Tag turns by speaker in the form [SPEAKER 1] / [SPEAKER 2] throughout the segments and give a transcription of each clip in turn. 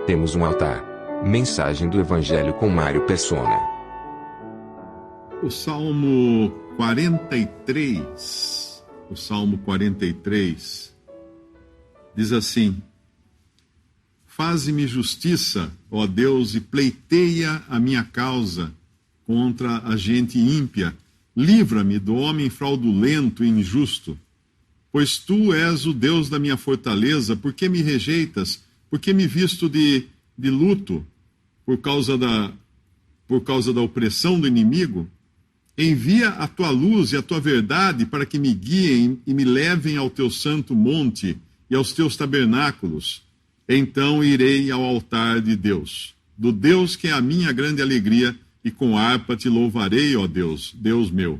[SPEAKER 1] temos um altar. Mensagem do Evangelho com Mário Persona.
[SPEAKER 2] O Salmo 43, o Salmo 43, diz assim: Faze-me justiça, ó Deus, e pleiteia a minha causa contra a gente ímpia. Livra-me do homem fraudulento e injusto. Pois tu és o Deus da minha fortaleza, por que me rejeitas? Por que me visto de luto por causa da opressão do inimigo? Envia a tua luz e a tua verdade para que me guiem e me levem ao teu santo monte e aos teus tabernáculos. Então irei ao altar de Deus, do Deus que é a minha grande alegria, e com harpa te louvarei, ó Deus, Deus meu.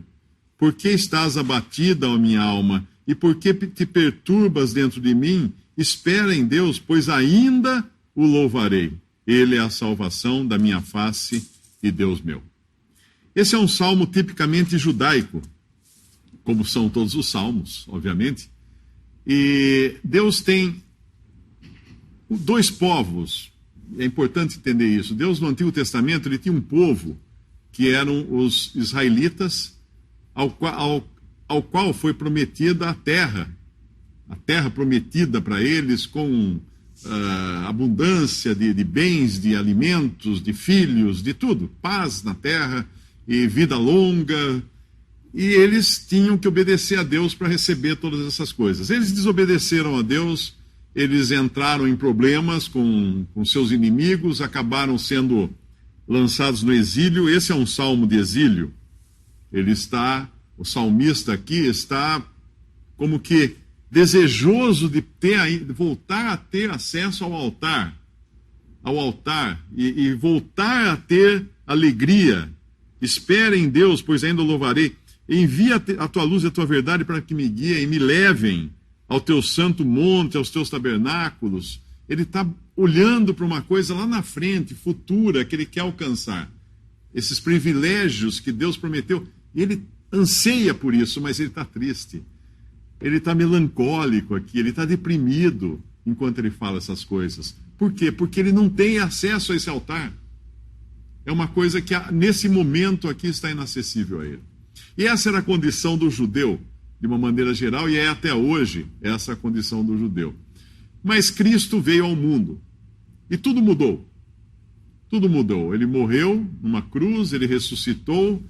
[SPEAKER 2] Por que estás abatida, ó minha alma, e por que te perturbas dentro de mim? Espera em Deus, pois ainda o louvarei. Ele é a salvação da minha face e Deus meu. Esse é um salmo tipicamente judaico, como são todos os salmos, obviamente. E Deus tem dois povos, é importante entender isso. Deus, no Antigo Testamento, ele tinha um povo, que eram os israelitas, ao qual foi prometida a terra prometida para eles, com abundância de bens, de alimentos, de filhos, de tudo, paz na terra e vida longa, e eles tinham que obedecer a Deus para receber todas essas coisas. Eles desobedeceram a Deus, eles entraram em problemas com seus inimigos, acabaram sendo lançados no exílio. Esse é um salmo de exílio. O salmista aqui está como que desejoso de voltar a ter acesso ao altar e voltar a ter alegria. Espera em Deus, pois ainda o louvarei. Envia a tua luz e a tua verdade para que me guiem e me levem ao teu santo monte, aos teus tabernáculos. Ele está olhando para uma coisa lá na frente, futura, que ele quer alcançar. Esses privilégios que Deus prometeu. E ele anseia por isso, mas ele está triste. Ele está melancólico aqui, ele está deprimido enquanto ele fala essas coisas. Por quê? Porque ele não tem acesso a esse altar. É uma coisa que nesse momento aqui está inacessível a ele. E essa era a condição do judeu, de uma maneira geral, e é até hoje essa a condição do judeu. Mas Cristo veio ao mundo e tudo mudou. Tudo mudou. Ele morreu numa cruz, ele ressuscitou,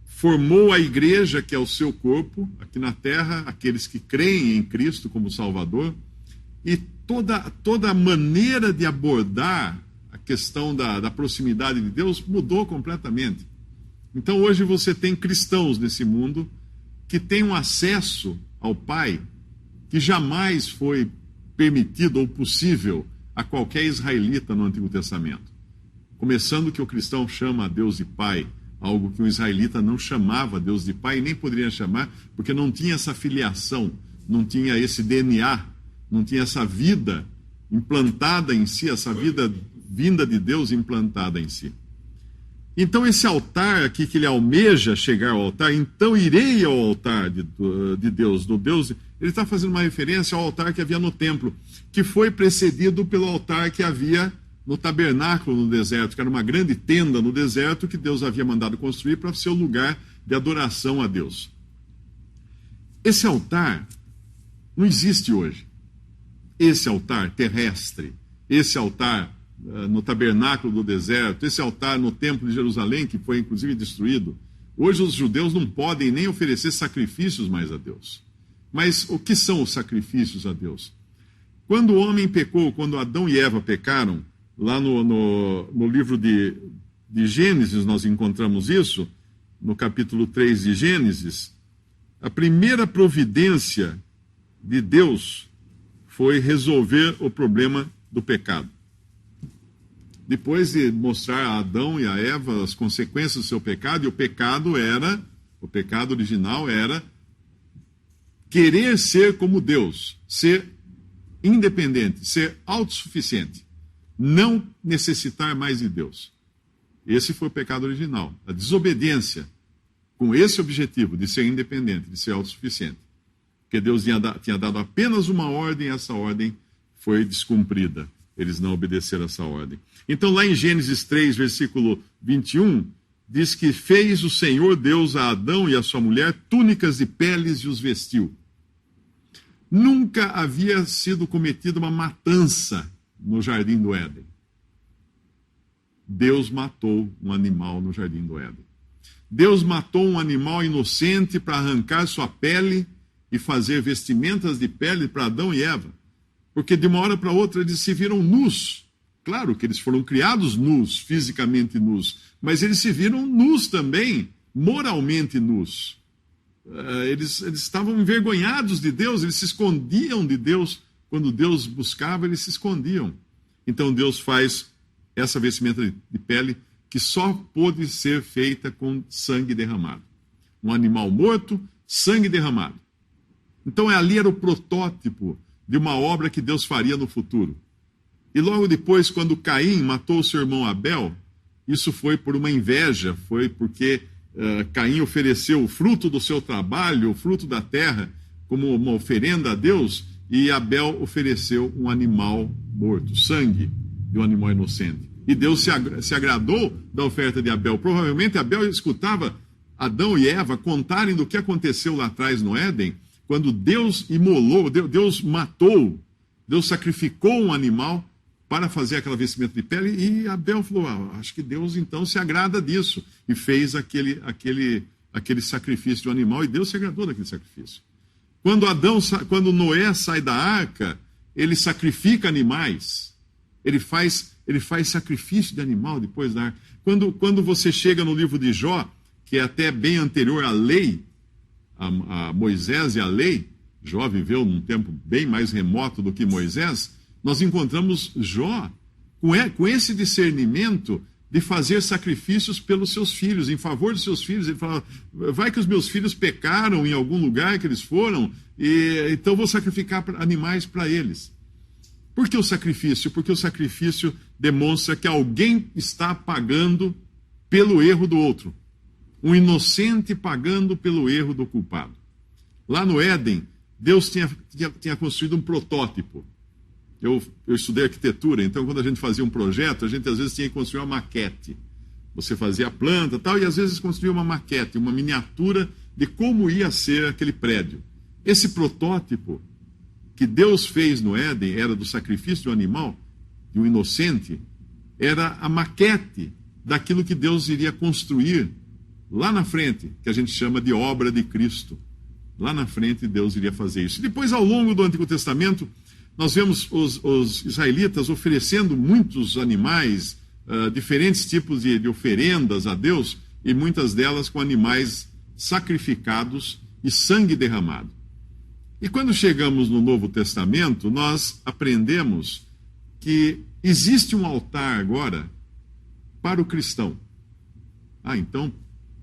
[SPEAKER 2] formou a igreja, que é o seu corpo, aqui na terra, aqueles que creem em Cristo como Salvador, e toda a maneira de abordar a questão da proximidade de Deus mudou completamente. Então hoje você tem cristãos nesse mundo que têm um acesso ao Pai que jamais foi permitido ou possível a qualquer israelita no Antigo Testamento. Começando que o cristão chama a Deus de Pai, algo que um israelita não chamava Deus de Pai e nem poderia chamar, porque não tinha essa filiação, não tinha esse DNA, não tinha essa vida implantada em si, essa vida vinda de Deus implantada em si. Então esse altar aqui que ele almeja chegar ao altar, então irei ao altar de Deus, do Deus, ele está fazendo uma referência ao altar que havia no templo, que foi precedido pelo altar que havia no tabernáculo no deserto, que era uma grande tenda no deserto que Deus havia mandado construir para ser o lugar de adoração a Deus. Esse altar não existe hoje. Esse altar terrestre, esse altar no tabernáculo do deserto, esse altar no templo de Jerusalém, que foi inclusive destruído, hoje os judeus não podem nem oferecer sacrifícios mais a Deus. Mas o que são os sacrifícios a Deus? Quando o homem pecou, quando Adão e Eva pecaram, lá no livro de Gênesis nós encontramos isso, no capítulo 3 de Gênesis, a primeira providência de Deus foi resolver o problema do pecado. Depois de mostrar a Adão e a Eva as consequências do seu pecado, e o pecado original era querer ser como Deus, ser independente, ser autossuficiente, não necessitar mais de Deus. Esse foi o pecado original, a desobediência, com esse objetivo de ser independente, de ser autossuficiente. Porque Deus tinha dado apenas uma ordem, e essa ordem foi descumprida. Eles não obedeceram essa ordem. Então, lá em Gênesis 3, versículo 21, diz que fez o Senhor Deus a Adão e a sua mulher túnicas de peles e os vestiu. Nunca havia sido cometida uma matança no Jardim do Éden. Deus matou um animal no Jardim do Éden. Deus matou um animal inocente para arrancar sua pele e fazer vestimentas de pele para Adão e Eva. Porque de uma hora para outra eles se viram nus. Claro que eles foram criados nus, fisicamente nus, mas eles se viram nus também, moralmente nus. Eles estavam envergonhados de Deus, eles se escondiam de Deus. Quando Deus buscava, eles se escondiam. Então Deus faz essa vestimenta de pele que só pôde ser feita com sangue derramado. Um animal morto, sangue derramado. Então ali era o protótipo de uma obra que Deus faria no futuro. E logo depois, quando Caim matou o seu irmão Abel, isso foi por uma inveja, foi porque Caim ofereceu o fruto do seu trabalho, o fruto da terra, como uma oferenda a Deus, e Abel ofereceu um animal morto, sangue de um animal inocente. E Deus se agradou da oferta de Abel. Provavelmente Abel escutava Adão e Eva contarem do que aconteceu lá atrás no Éden, quando Deus imolou, Deus matou, Deus sacrificou um animal para fazer aquela vestimenta de pele, e Abel falou, acho que Deus então se agrada disso, e fez aquele sacrifício de um animal, e Deus se agradou daquele sacrifício. Quando Noé sai da arca, ele sacrifica animais, ele faz sacrifício de animal depois da arca. Quando você chega no livro de Jó, que é até bem anterior à lei, a Moisés e a lei, Jó viveu num tempo bem mais remoto do que Moisés, nós encontramos Jó com esse discernimento de fazer sacrifícios pelos seus filhos, em favor dos seus filhos. Ele fala, vai que os meus filhos pecaram em algum lugar que eles foram, e então vou sacrificar animais para eles. Por que o sacrifício? Porque o sacrifício demonstra que alguém está pagando pelo erro do outro. Um inocente pagando pelo erro do culpado. Lá no Éden, Deus tinha construído um protótipo. Eu estudei arquitetura, então quando a gente fazia um projeto, a gente às vezes tinha que construir uma maquete. Você fazia a planta e tal, e às vezes construía uma maquete, uma miniatura de como ia ser aquele prédio. Esse protótipo que Deus fez no Éden, era do sacrifício de um animal, de um inocente, era a maquete daquilo que Deus iria construir lá na frente, que a gente chama de obra de Cristo. Lá na frente Deus iria fazer isso. Depois, ao longo do Antigo Testamento, nós vemos os israelitas oferecendo muitos animais, diferentes tipos de oferendas a Deus, e muitas delas com animais sacrificados e sangue derramado. E quando chegamos no Novo Testamento, nós aprendemos que existe um altar agora para o cristão. Então,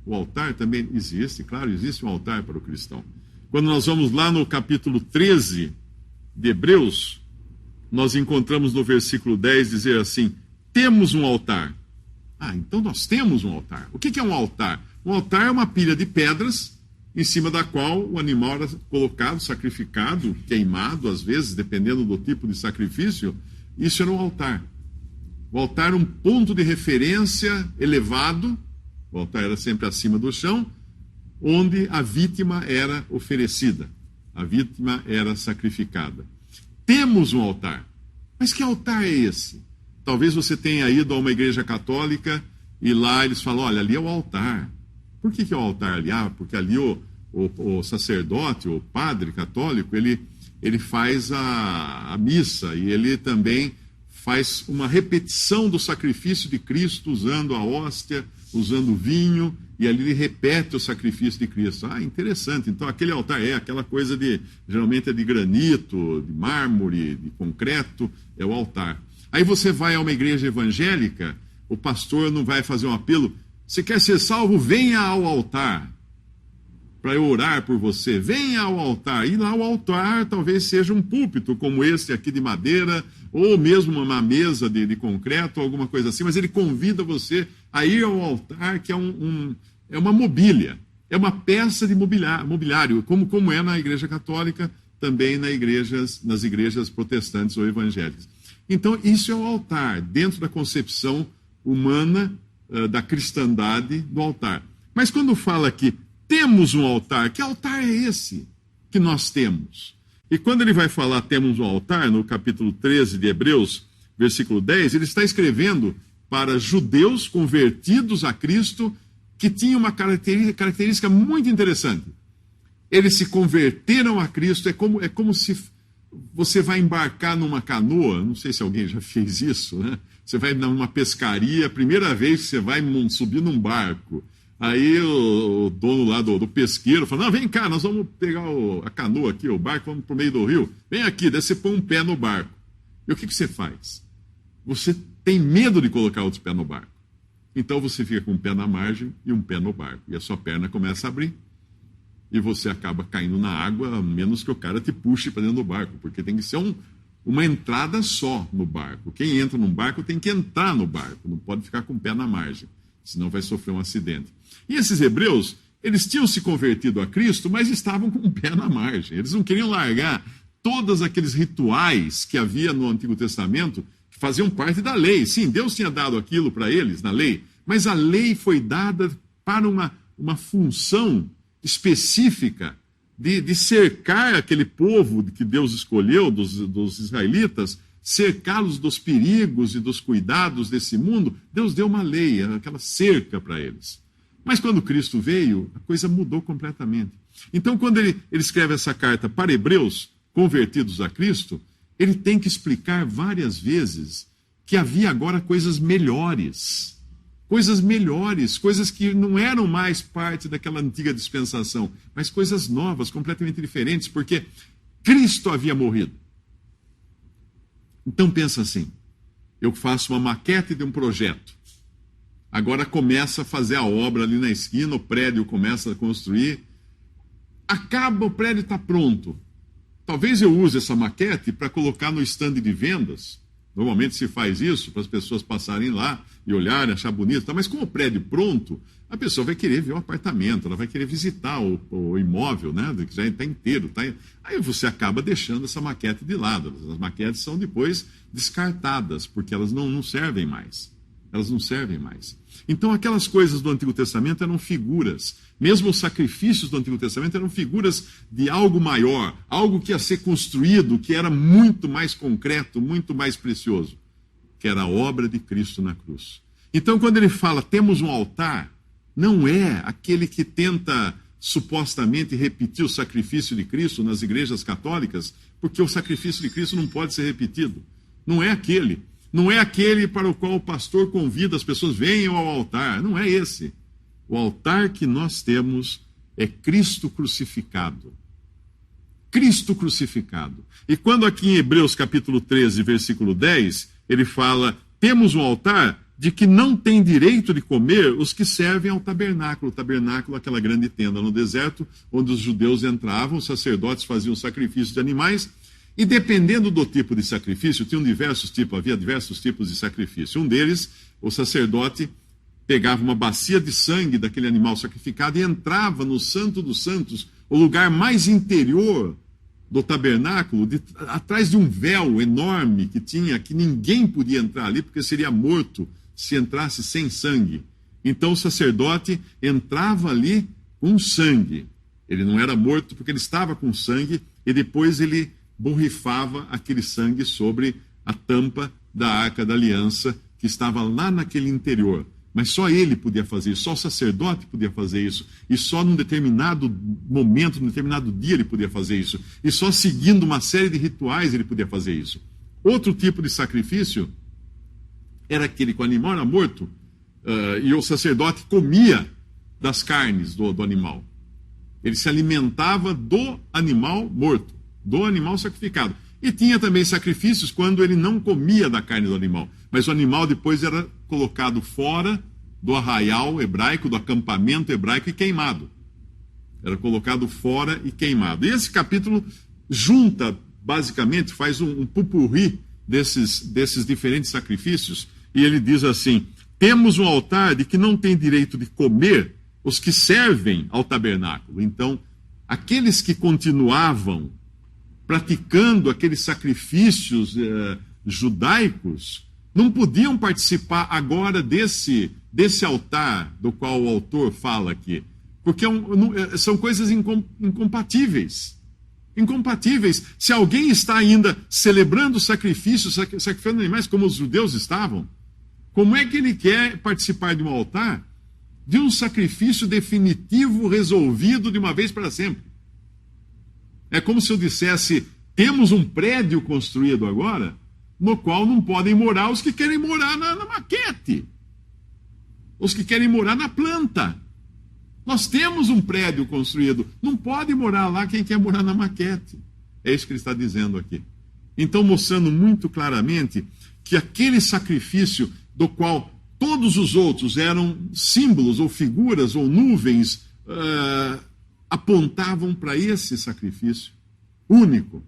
[SPEAKER 2] o altar também existe, claro, existe um altar para o cristão. Quando nós vamos lá no capítulo 13 de Hebreus, nós encontramos no versículo 10 dizer assim, temos um altar. Então nós temos um altar. O que é um altar? Um altar é uma pilha de pedras em cima da qual o animal era colocado, sacrificado, queimado, às vezes, dependendo do tipo de sacrifício. Isso era um altar. O altar era um ponto de referência elevado, o altar era sempre acima do chão, onde a vítima era oferecida, a vítima era sacrificada. Temos um altar. Mas que altar é esse? Talvez você tenha ido a uma igreja católica e lá eles falam, olha, ali é o altar. Por que é o altar ali? Porque ali o sacerdote, o padre católico, ele faz a missa e ele também faz uma repetição do sacrifício de Cristo usando a hóstia, usando o vinho, e ali ele repete o sacrifício de Cristo. Interessante. Então aquele altar é aquela coisa geralmente é de granito, de mármore, de concreto, é o altar. Aí você vai a uma igreja evangélica, o pastor não vai fazer um apelo, você quer ser salvo? Venha ao altar, para eu orar por você. Venha ao altar. E lá o altar talvez seja um púlpito, como esse aqui de madeira, ou mesmo uma mesa de concreto, alguma coisa assim, mas ele convida você a ir ao altar, que é uma mobília, é uma peça de mobiliário, como é na igreja católica, também nas igrejas protestantes ou evangélicas. Então, isso é o altar, dentro da concepção humana da cristandade do altar. Mas quando fala que temos um altar, que altar é esse que nós temos? E quando ele vai falar temos um altar, no capítulo 13 de Hebreus, versículo 10, ele está escrevendo para judeus convertidos a Cristo que tinham uma característica muito interessante. Eles se converteram a Cristo, é como se você vai embarcar numa canoa, não sei se alguém já fez isso, né? Você vai numa pescaria, a primeira vez que você vai subir num barco. Aí o dono lá do pesqueiro fala, não, vem cá, nós vamos pegar a canoa aqui, o barco, vamos pro meio do rio. Vem aqui, daí você põe um pé no barco. E o que você faz? Você tem medo de colocar outro pé no barco. Então você fica com um pé na margem e um pé no barco. E a sua perna começa a abrir. E você acaba caindo na água, a menos que o cara te puxe para dentro do barco. Porque tem que ser uma entrada só no barco. Quem entra num barco tem que entrar no barco. Não pode ficar com o pé na margem. Senão vai sofrer um acidente. E esses hebreus, eles tinham se convertido a Cristo, mas estavam com o pé na margem. Eles não queriam largar todos aqueles rituais que havia no Antigo Testamento, que faziam parte da lei. Sim, Deus tinha dado aquilo para eles na lei, mas a lei foi dada para uma função específica de cercar aquele povo que Deus escolheu, dos israelitas, cercá-los dos perigos e dos cuidados desse mundo. Deus deu uma lei, aquela cerca para eles. Mas quando Cristo veio, a coisa mudou completamente. Então, quando ele escreve essa carta para hebreus convertidos a Cristo, ele tem que explicar várias vezes que havia agora coisas melhores, coisas que não eram mais parte daquela antiga dispensação, mas coisas novas, completamente diferentes, porque Cristo havia morrido. Então pensa assim, eu faço uma maquete de um projeto, agora começa a fazer a obra ali na esquina, o prédio começa a construir, acaba, o prédio está pronto. Talvez eu use essa maquete para colocar no stand de vendas. Normalmente se faz isso para as pessoas passarem lá e olharem, achar bonito, tá? Mas com o prédio pronto, a pessoa vai querer ver o apartamento, ela vai querer visitar o imóvel, né? Que já está inteiro. Aí você acaba deixando essa maquete de lado. As maquetes são depois descartadas, porque elas não servem mais. Elas não servem mais. Então aquelas coisas do Antigo Testamento eram figuras. Mesmo os sacrifícios do Antigo Testamento eram figuras de algo maior, algo que ia ser construído, que era muito mais concreto, muito mais precioso, que era a obra de Cristo na cruz. Então quando ele fala, temos um altar, não é aquele que tenta supostamente repetir o sacrifício de Cristo nas igrejas católicas, porque o sacrifício de Cristo não pode ser repetido. Não é aquele. Não é aquele para o qual o pastor convida as pessoas, venham ao altar. Não é esse. O altar que nós temos é Cristo crucificado. Cristo crucificado. E quando aqui em Hebreus capítulo 13, versículo 10, ele fala, temos um altar de que não tem direito de comer os que servem ao tabernáculo. O tabernáculo, aquela grande tenda no deserto, onde os judeus entravam, os sacerdotes faziam sacrifício de animais, e dependendo do tipo de sacrifício, havia diversos tipos de sacrifício. Um deles, o sacerdote pegava uma bacia de sangue daquele animal sacrificado e entrava no Santo dos Santos, o lugar mais interior do tabernáculo, atrás de um véu enorme que ninguém podia entrar ali, porque seria morto se entrasse sem sangue. Então o sacerdote entrava ali com sangue. Ele não era morto porque ele estava com sangue, e depois ele borrifava aquele sangue sobre a tampa da Arca da Aliança, que estava lá naquele interior. Mas só ele podia fazer isso, só o sacerdote podia fazer isso, e só num determinado momento, num determinado dia ele podia fazer isso, e só seguindo uma série de rituais ele podia fazer isso. Outro tipo de sacrifício era aquele que o animal era morto, e o sacerdote comia das carnes do animal. Ele se alimentava do animal morto, do animal sacrificado. E tinha também sacrifícios quando ele não comia da carne do animal, mas o animal depois era colocado fora do arraial hebraico, do acampamento hebraico, e queimado. Era colocado fora e queimado. E esse capítulo junta, basicamente, faz um pupurri desses diferentes sacrifícios, e ele diz assim, temos um altar de que não tem direito de comer os que servem ao tabernáculo. Então, aqueles que continuavam praticando aqueles sacrifícios judaicos não podiam participar agora desse altar do qual o autor fala aqui, porque são coisas incompatíveis. Incompatíveis. Se alguém está ainda celebrando sacrifícios, sacrificando animais como os judeus estavam, como é que ele quer participar de um altar, de um sacrifício definitivo, resolvido de uma vez para sempre? É como se eu dissesse, temos um prédio construído agora, no qual não podem morar os que querem morar na maquete, os que querem morar na planta. Nós temos um prédio construído, não pode morar lá quem quer morar na maquete. É isso que ele está dizendo aqui. Então, mostrando muito claramente que aquele sacrifício do qual todos os outros eram símbolos ou figuras ou nuvens, apontavam para esse sacrifício único,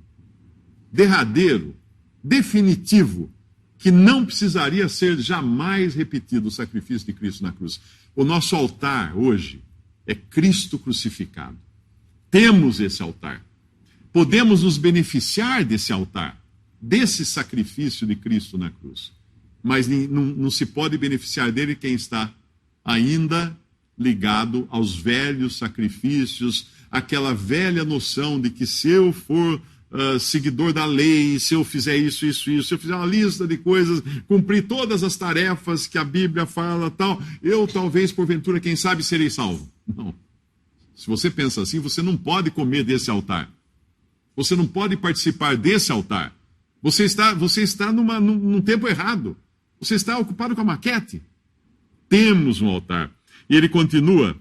[SPEAKER 2] derradeiro, definitivo, que não precisaria ser jamais repetido, o sacrifício de Cristo na cruz. O nosso altar hoje é Cristo crucificado. Temos esse altar. Podemos nos beneficiar desse altar, desse sacrifício de Cristo na cruz. Mas não se pode beneficiar dele quem está ainda ligado aos velhos sacrifícios, aquela velha noção de que se eu for seguidor da lei, se eu fizer isso, se eu fizer uma lista de coisas, cumprir todas as tarefas que a Bíblia fala, tal, eu talvez, porventura, quem sabe, serei salvo. Não. Se você pensa assim, você não pode comer desse altar. Você não pode participar desse altar. Você está num tempo errado. Você está ocupado com a maquete. Temos um altar. E ele continua.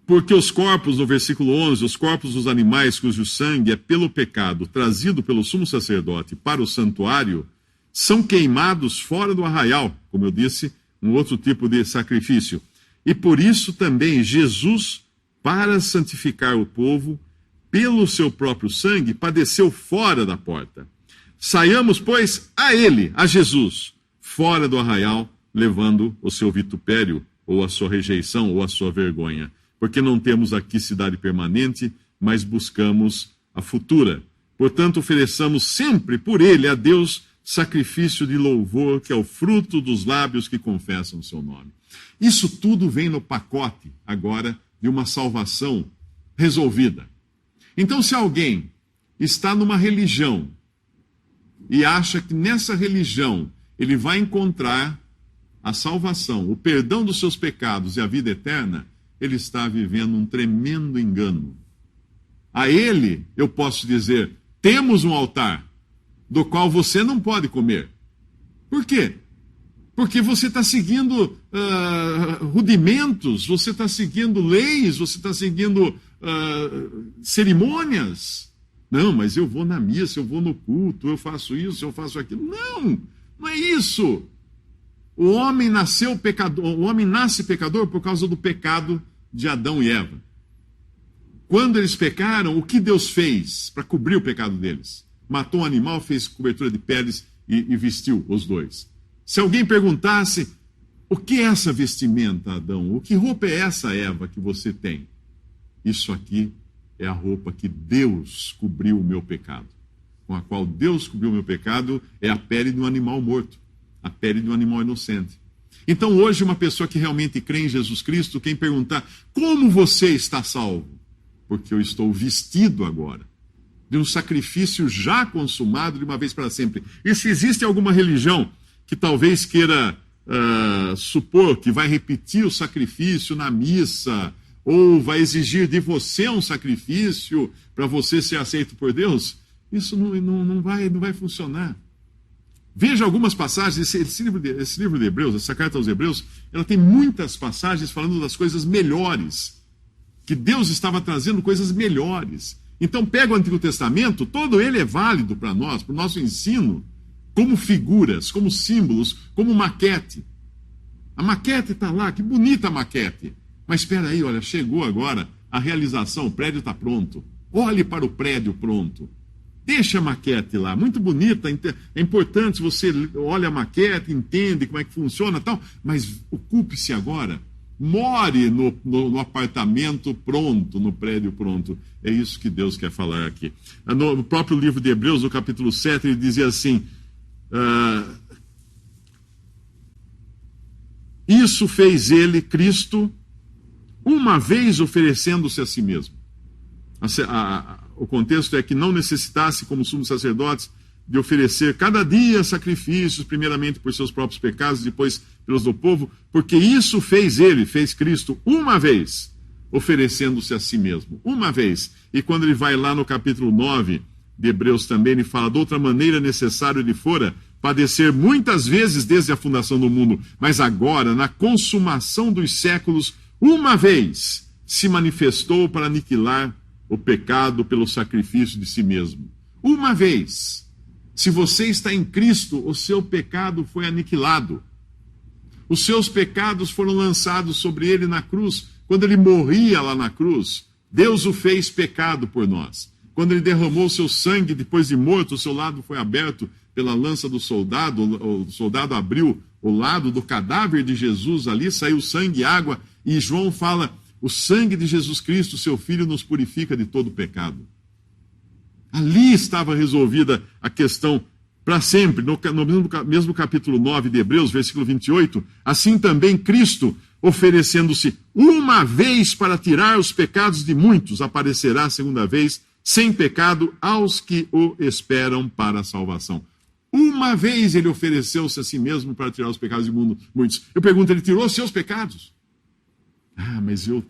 [SPEAKER 2] Porque os corpos, no versículo 11, os corpos dos animais cujo sangue é pelo pecado trazido pelo sumo sacerdote para o santuário, são queimados fora do arraial, como eu disse, um outro tipo de sacrifício. E por isso também Jesus, para santificar o povo, pelo seu próprio sangue, padeceu fora da porta. Saiamos, pois, a ele, a Jesus, fora do arraial, levando o seu vitupério, ou a sua rejeição, ou a sua vergonha. Porque não temos aqui cidade permanente, mas buscamos a futura. Portanto, ofereçamos sempre por ele a Deus sacrifício de louvor, que é o fruto dos lábios que confessam o seu nome. Isso tudo vem no pacote, agora, de uma salvação resolvida. Então, se alguém está numa religião e acha que nessa religião ele vai encontrar a salvação, o perdão dos seus pecados e a vida eterna, ele está vivendo um tremendo engano. A ele, eu posso dizer, temos um altar do qual você não pode comer. Por quê? Porque você está seguindo rudimentos, você está seguindo leis, você está seguindo cerimônias. Não, mas eu vou na missa, eu vou no culto, eu faço isso, eu faço aquilo. Não é isso. O homem nasceu pecador, o homem nasce pecador por causa do pecado de Adão e Eva. Quando eles pecaram, o que Deus fez para cobrir o pecado deles? Matou um animal, fez cobertura de peles e vestiu os dois. Se alguém perguntasse, o que é essa vestimenta, Adão? O que roupa é essa, Eva, que você tem? Isso aqui é a roupa que Deus cobriu o meu pecado. Com a qual Deus cobriu o meu pecado é a pele de um animal morto, a pele de um animal inocente. Então hoje uma pessoa que realmente crê em Jesus Cristo, quem perguntar, como você está salvo? Porque eu estou vestido agora de um sacrifício já consumado de uma vez para sempre. E se existe alguma religião que talvez queira supor que vai repetir o sacrifício na missa, ou vai exigir de você um sacrifício para você ser aceito por Deus, isso não vai funcionar. Veja algumas passagens, esse livro de Hebreus, essa carta aos Hebreus, ela tem muitas passagens falando das coisas melhores, que Deus estava trazendo coisas melhores. Então pega o Antigo Testamento, todo ele é válido para nós, para o nosso ensino, como figuras, como símbolos, como maquete. A maquete está lá, que bonita a maquete. Mas espera aí, olha, chegou agora a realização, o prédio está pronto. Olhe para o prédio pronto. Deixa a maquete lá, muito bonita, é importante se você olha a maquete, entende como é que funciona e tal, mas ocupe-se agora more no apartamento pronto, no prédio pronto. É isso que Deus quer falar aqui. No próprio livro de Hebreus, no capítulo 7, ele dizia assim: isso fez ele, Cristo, uma vez oferecendo-se a si mesmo. O contexto é que não necessitasse, como sumos sacerdotes, de oferecer cada dia sacrifícios, primeiramente por seus próprios pecados, depois pelos do povo, porque isso fez ele, fez Cristo, uma vez, oferecendo-se a si mesmo. Uma vez. E quando ele vai lá no capítulo 9 de Hebreus também, ele fala: de outra maneira necessário lhe fora padecer muitas vezes desde a fundação do mundo, mas agora, na consumação dos séculos, uma vez se manifestou para aniquilar o pecado pelo sacrifício de si mesmo. Uma vez. Se você está em Cristo, o seu pecado foi aniquilado. Os seus pecados foram lançados sobre ele na cruz. Quando ele morria lá na cruz, Deus o fez pecado por nós. Quando ele derramou o seu sangue depois de morto, o seu lado foi aberto pela lança do soldado, o soldado abriu o lado do cadáver de Jesus, ali saiu sangue e água, e João fala: o sangue de Jesus Cristo, seu Filho, nos purifica de todo pecado. Ali estava resolvida a questão para sempre. No mesmo capítulo 9 de Hebreus, versículo 28, assim também Cristo, oferecendo-se uma vez para tirar os pecados de muitos, aparecerá a segunda vez, sem pecado, aos que o esperam para a salvação. Uma vez ele ofereceu-se a si mesmo para tirar os pecados de muitos. Eu pergunto, ele tirou os seus pecados? Mas eu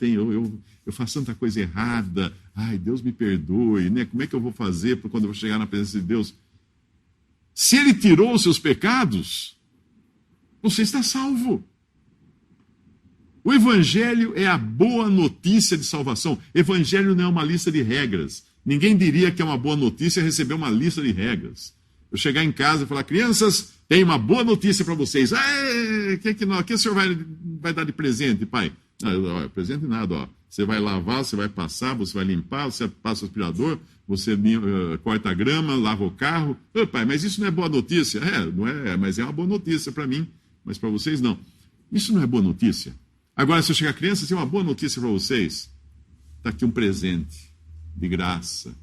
[SPEAKER 2] faço tanta coisa errada. Ai, Deus me perdoe, né? Como é que eu vou fazer quando eu vou chegar na presença de Deus? Se ele tirou os seus pecados, você está salvo. O Evangelho é a boa notícia de salvação. Evangelho não é uma lista de regras. Ninguém diria que é uma boa notícia receber uma lista de regras. Eu chegar em casa e falar: crianças, tem uma boa notícia para vocês. O que o senhor vai dar de presente, pai? Não, presente nada, ó. Você vai lavar, você vai passar, você vai limpar, você passa o aspirador, você corta a grama, lava o carro. Pai, mas isso não é boa notícia? Não é, mas é uma boa notícia para mim, mas para vocês não. Isso não é boa notícia. Agora, se eu chegar criança, tem uma boa notícia para vocês. Está aqui um presente de graça.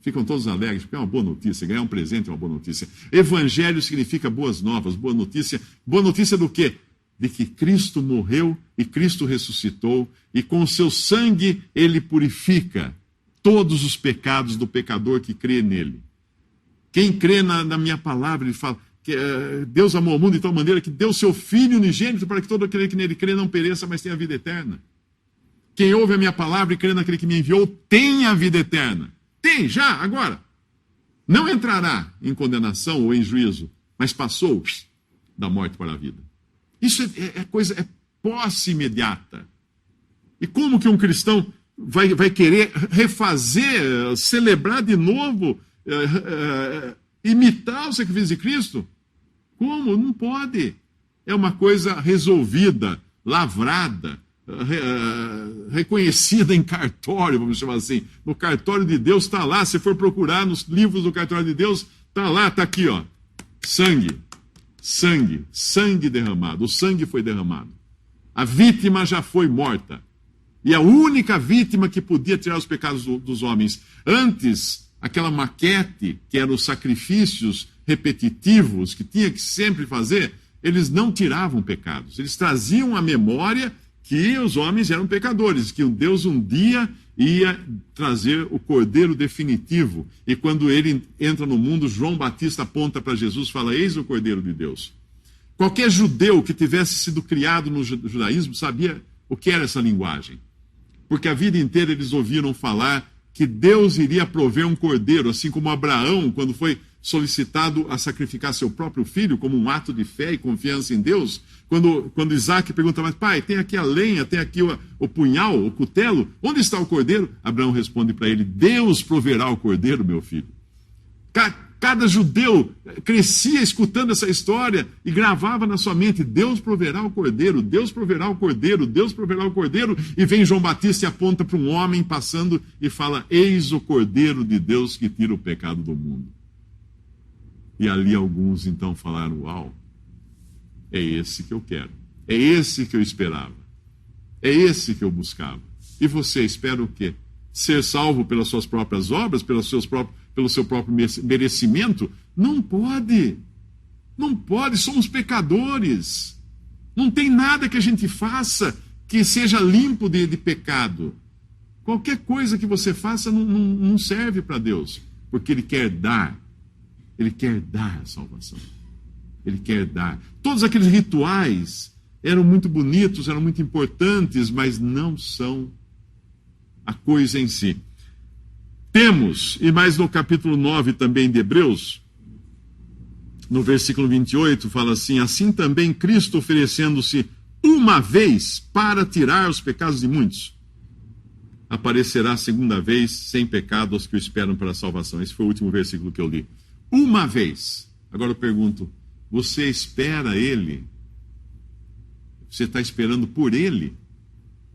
[SPEAKER 2] Ficam todos alegres, porque é uma boa notícia. Ganhar um presente é uma boa notícia. Evangelho significa boas novas, boa notícia. Boa notícia do quê? De que Cristo morreu e Cristo ressuscitou, e com o seu sangue ele purifica todos os pecados do pecador que crê nele. Quem crê na minha palavra, ele fala que Deus amou o mundo de tal maneira que deu seu Filho unigênito para que todo aquele que nele crê não pereça, mas tenha vida eterna. Quem ouve a minha palavra e crê naquele que me enviou, tem a vida eterna. Tem, já, agora. Não entrará em condenação ou em juízo, mas passou da morte para a vida. Isso é posse imediata. E como que um cristão vai querer refazer, celebrar de novo, imitar o sacrifício de Cristo? Como? Não pode. É uma coisa resolvida, lavrada, reconhecida em cartório, vamos chamar assim. No cartório de Deus está lá. Se for procurar nos livros do cartório de Deus, está lá, está aqui, ó. Sangue derramado. O sangue foi derramado. A vítima já foi morta. E a única vítima que podia tirar os pecados dos homens. Antes, aquela maquete, que eram os sacrifícios repetitivos, que tinha que sempre fazer, eles não tiravam pecados. Eles traziam à memória que os homens eram pecadores, que Deus um dia ia trazer o cordeiro definitivo. E quando ele entra no mundo, João Batista aponta para Jesus e fala: eis o cordeiro de Deus. Qualquer judeu que tivesse sido criado no judaísmo sabia o que era essa linguagem. Porque a vida inteira eles ouviram falar que Deus iria prover um cordeiro, assim como Abraão, quando foi solicitado a sacrificar seu próprio filho, como um ato de fé e confiança em Deus. Quando Isaac pergunta: mas pai, tem aqui a lenha, tem aqui o punhal, o cutelo, onde está o cordeiro? Abraão responde para ele: Deus proverá o cordeiro, meu filho. Cada judeu crescia escutando essa história e gravava na sua mente: Deus proverá o cordeiro, Deus proverá o cordeiro, Deus proverá o cordeiro. E vem João Batista e aponta para um homem passando e fala: eis o cordeiro de Deus que tira o pecado do mundo. E ali alguns então falaram: uau, é esse que eu quero. É esse que eu esperava. É esse que eu buscava. E você espera o quê? Ser salvo pelas suas próprias obras, pelo seu próprio merecimento? Não pode. Não pode, somos pecadores. Não tem nada que a gente faça que seja limpo de pecado. Qualquer coisa que você faça não serve para Deus, porque Ele quer dar. Ele quer dar a salvação. Ele quer dar. Todos aqueles rituais eram muito bonitos, eram muito importantes, mas não são a coisa em si. Temos, e mais no capítulo 9 também de Hebreus, no versículo 28, fala assim: assim também Cristo, oferecendo-se uma vez para tirar os pecados de muitos, aparecerá a segunda vez sem pecado aos que o esperam para a salvação. Esse foi o último versículo que eu li. Uma vez. Agora eu pergunto, você espera Ele? Você está esperando por Ele?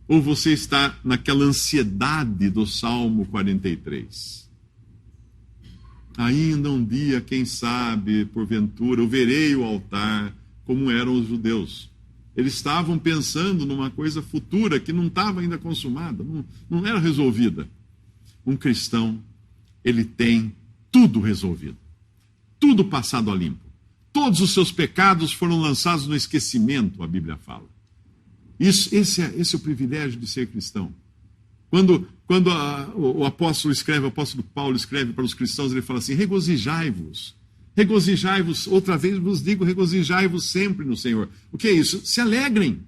[SPEAKER 2] Ou você está naquela ansiedade do Salmo 43? Ainda um dia, quem sabe, porventura, eu verei o altar como eram os judeus. Eles estavam pensando numa coisa futura que não estava ainda consumada, não era resolvida. Um cristão, ele tem tudo resolvido, tudo passado a limpo. Todos os seus pecados foram lançados no esquecimento, a Bíblia fala. Esse é o privilégio de ser cristão. Quando o apóstolo Paulo escreve para os cristãos, ele fala assim: regozijai-vos. Regozijai-vos, outra vez vos digo, regozijai-vos sempre no Senhor. O que é isso? Se alegrem.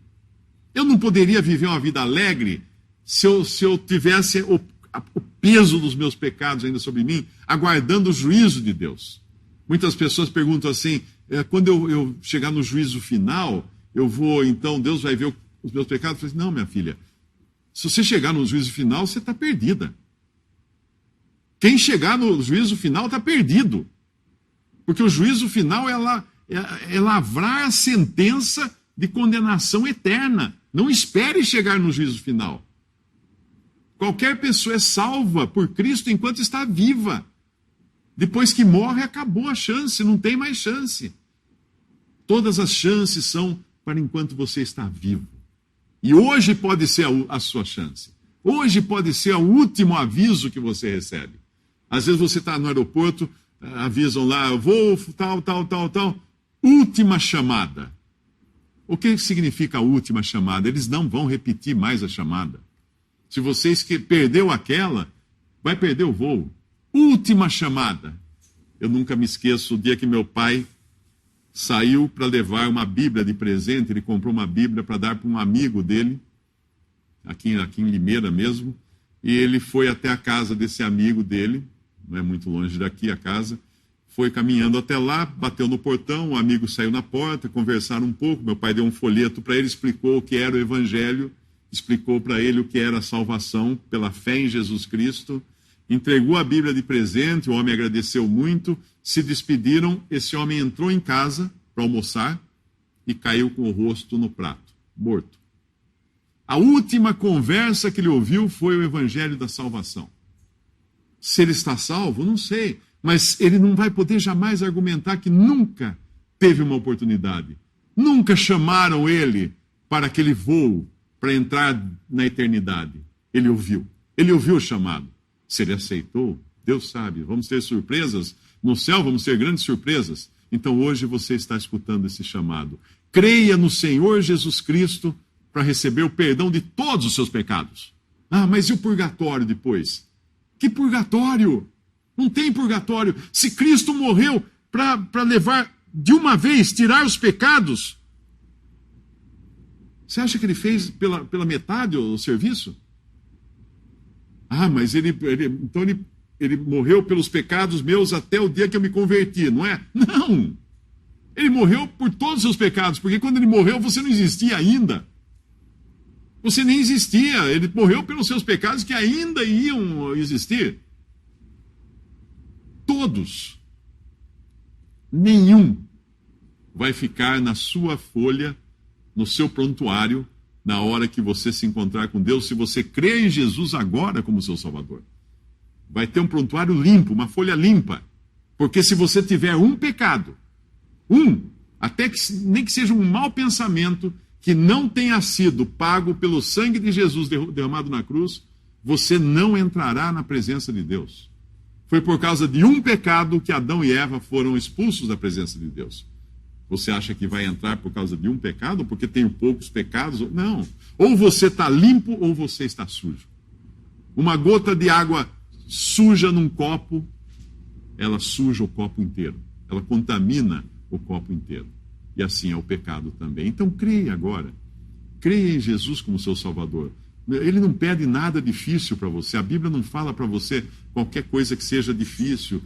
[SPEAKER 2] Eu não poderia viver uma vida alegre se eu tivesse o peso dos meus pecados ainda sobre mim, aguardando o juízo de Deus. Muitas pessoas perguntam assim: quando eu chegar no juízo final, então Deus vai ver os meus pecados? Eu falei: não, minha filha, se você chegar no juízo final, você está perdida. Quem chegar no juízo final está perdido. Porque o juízo final é lavrar a sentença de condenação eterna. Não espere chegar no juízo final. Qualquer pessoa é salva por Cristo enquanto está viva. Depois que morre, acabou a chance, não tem mais chance. Todas as chances são para enquanto você está vivo. E hoje pode ser a sua chance. Hoje pode ser o último aviso que você recebe. Às vezes você está no aeroporto, avisam lá, voo tal. Última chamada. O que significa a última chamada? Eles não vão repetir mais a chamada. Se você perdeu aquela, vai perder o voo. Última chamada. Eu nunca me esqueço o dia que meu pai saiu para levar uma Bíblia de presente. Ele comprou uma Bíblia para dar para um amigo dele, aqui em Limeira mesmo, e ele foi até a casa desse amigo dele, não é muito longe daqui a casa, foi caminhando até lá, bateu no portão, o amigo saiu na porta, conversaram um pouco, meu pai deu um folheto para ele, explicou o que era o Evangelho, explicou para ele o que era a salvação pela fé em Jesus Cristo, entregou a Bíblia de presente, o homem agradeceu muito, se despediram, esse homem entrou em casa para almoçar e caiu com o rosto no prato, morto. A última conversa que ele ouviu foi o Evangelho da salvação. Se ele está salvo, não sei, mas ele não vai poder jamais argumentar que nunca teve uma oportunidade. Nunca chamaram ele para aquele voo, para entrar na eternidade. Ele ouviu o chamado. Se ele aceitou, Deus sabe, vamos ter surpresas. No céu vamos ter grandes surpresas. Então hoje você está escutando esse chamado. Creia no Senhor Jesus Cristo para receber o perdão de todos os seus pecados. Ah, mas e o purgatório depois? Que purgatório? Não tem purgatório. Se Cristo morreu para levar de uma vez, tirar os pecados, você acha que ele fez pela metade o serviço? Ah, mas ele morreu pelos pecados meus até o dia que eu me converti, não é? Não! Ele morreu por todos os seus pecados, porque quando ele morreu você não existia ainda. Você nem existia, ele morreu pelos seus pecados que ainda iam existir. Todos. Nenhum vai ficar na sua folha, no seu prontuário, na hora que você se encontrar com Deus, se você crê em Jesus agora como seu Salvador. Vai ter um prontuário limpo, uma folha limpa. Porque se você tiver um pecado, até que nem que seja um mau pensamento, que não tenha sido pago pelo sangue de Jesus derramado na cruz, você não entrará na presença de Deus. Foi por causa de um pecado que Adão e Eva foram expulsos da presença de Deus. Você acha que vai entrar por causa de um pecado, porque tem poucos pecados? Não. Ou você está limpo ou você está sujo. Uma gota de água suja num copo, ela suja o copo inteiro. Ela contamina o copo inteiro. E assim é o pecado também. Então creia agora. Creia em Jesus como seu Salvador. Ele não pede nada difícil para você. A Bíblia não fala para você qualquer coisa que seja difícil,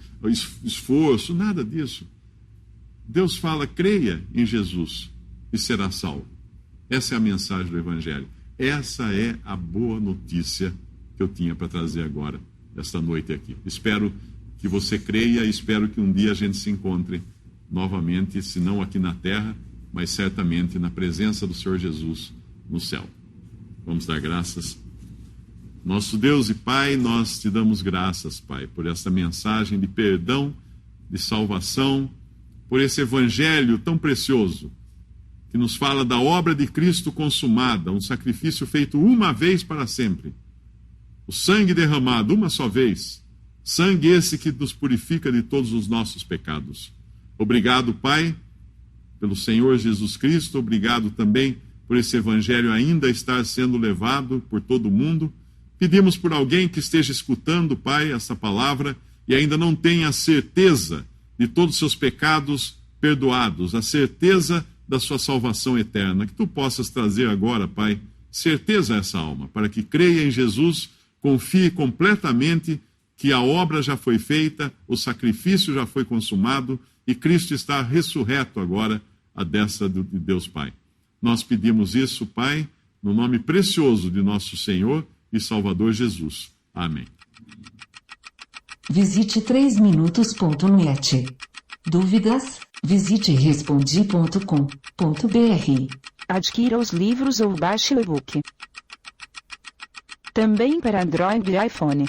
[SPEAKER 2] esforço, nada disso. Deus fala, creia em Jesus e será salvo. Essa é a mensagem do Evangelho. Essa é a boa notícia que eu tinha para trazer agora, esta noite aqui. Espero que você creia e espero que um dia a gente se encontre novamente, se não aqui na terra, mas certamente na presença do Senhor Jesus no céu. Vamos dar graças. Nosso Deus e Pai, nós te damos graças, Pai, por essa mensagem de perdão, de salvação, por esse evangelho tão precioso, que nos fala da obra de Cristo consumada, um sacrifício feito uma vez para sempre. O sangue derramado uma só vez, sangue esse que nos purifica de todos os nossos pecados. Obrigado, Pai, pelo Senhor Jesus Cristo, obrigado também por esse evangelho ainda estar sendo levado por todo o mundo. Pedimos por alguém que esteja escutando, Pai, essa palavra e ainda não tenha a certeza de todos os seus pecados perdoados, a certeza da sua salvação eterna. Que tu possas trazer agora, Pai, certeza a essa alma, para que creia em Jesus, confie completamente que a obra já foi feita, o sacrifício já foi consumado e Cristo está ressurreto agora à destra de Deus Pai. Nós pedimos isso, Pai, no nome precioso de nosso Senhor e Salvador Jesus. Amém.
[SPEAKER 3] Visite 3minutos.net. Dúvidas? Visite respondi.com.br.
[SPEAKER 4] Adquira os livros ou baixe o e-book. Também para Android e iPhone.